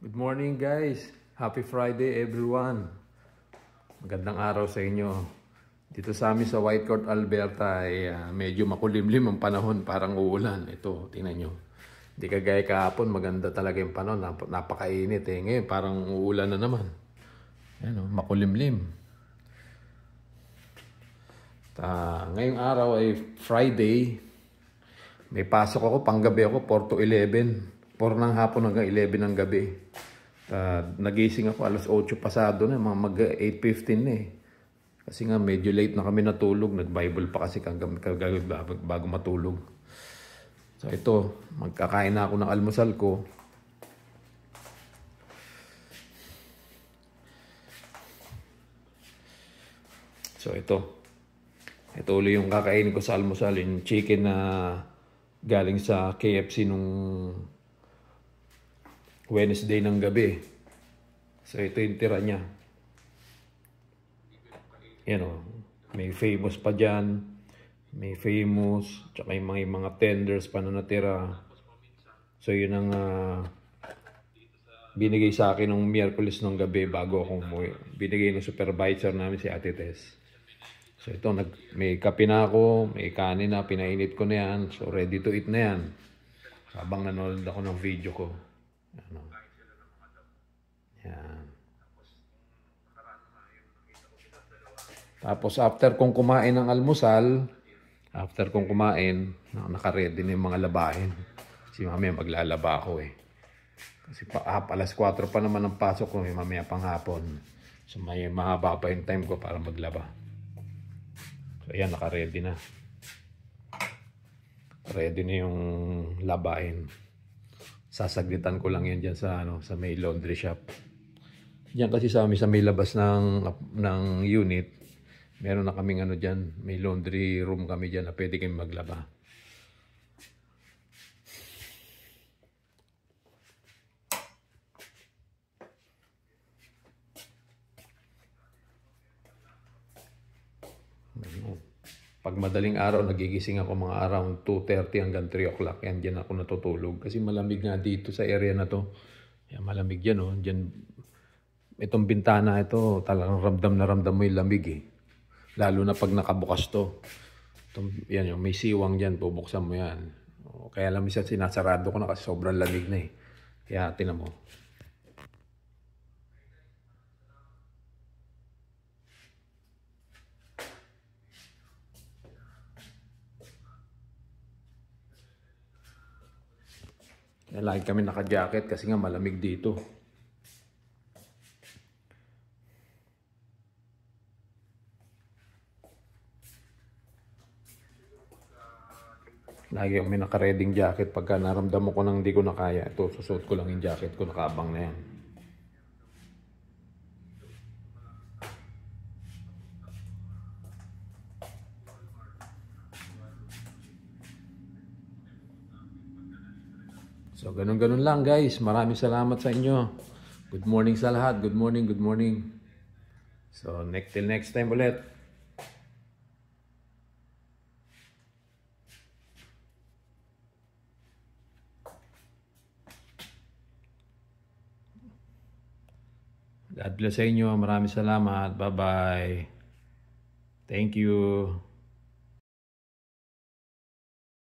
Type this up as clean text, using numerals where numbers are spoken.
Good morning guys. Happy Friday everyone. Magandang araw sa inyo. Dito sa amin sa Whitecourt, Alberta ay medyo makulimlim ang panahon, parang uulan. Ito, tingnan nyo. Hindi kagaya kahapon, maganda talaga yung panahon. Napakainit eh. Ngayon parang uulan na naman. Ayan, makulimlim. Ngayong araw ay Friday. May pasok ako, panggabi ako, 4 to 11. 4 ng hapon hanggang 11 ng gabi. Nagising ako alas 8 pasado na, mga mag 8:15 na eh. Kasi nga medyo late na kami natulog. Nag-Bible pa kasi bago matulog. So ito, magkakain na ako ng almusal ko. So ito ulit yung kakainin ko sa almusal. Yung chicken na galing sa KFC nung Wednesday ng gabi. So ito yung tira niya. Yan o. May famous pa dyan. May famous. Tsaka yung mga tenders pa na natira. So yun ang binigay sa akin nung Miyerkules ng gabi bago akong umuwi. Binigay ng supervisor namin si Ate Tess. So ito, may kape na ako. May kanin na. Pinainit ko na yan. So ready to eat na yan. Habang nanonood ako ng video ko. Ano. Yan. Tapos after kong kumain ng almusal, naka-ready na yung mga labahin. Kasi mamaya maglalaba ako eh. Kasi alas 4 pa naman ang pasok ko eh, mamaya pang hapon. So may mahaba pa yung time ko para maglaba. So ayan, naka-ready na. Ready na yung labahin. Sasaglitan ko lang yan dyan sa may laundry shop. Diyan kasi sa amin sa may labas ng unit, meron na kaming dyan, may laundry room kami dyan na pwede kami maglaba. Pag madaling araw, nagigising ako mga around 2:30 hanggang 3 o'clock. Yan, dyan ako natutulog. Kasi malamig nga dito sa area na to. Yan, malamig dyan, oh. Dyan, itong bintana ito, talagang ramdam na ramdam mo yung lamig, eh. Lalo na pag nakabukas to. Yan, yung may siwang dyan, bubuksan mo yan. Kaya lang minsan sinasarado ko na kasi sobrang lamig na, eh. Kaya, tinan mo. Lagi kami naka-jacket kasi nga malamig dito. Lagi kami naka-reading jacket pagka naramdaman ko nang hindi ko na kaya. Ito, susuot ko lang yung jacket ko, nakaabang na yan. So, ganun-ganun lang guys. Maraming salamat sa inyo. Good morning sa lahat. Good morning, good morning. So, till next time ulit. God bless sa inyo. Maraming salamat. Bye-bye. Thank you.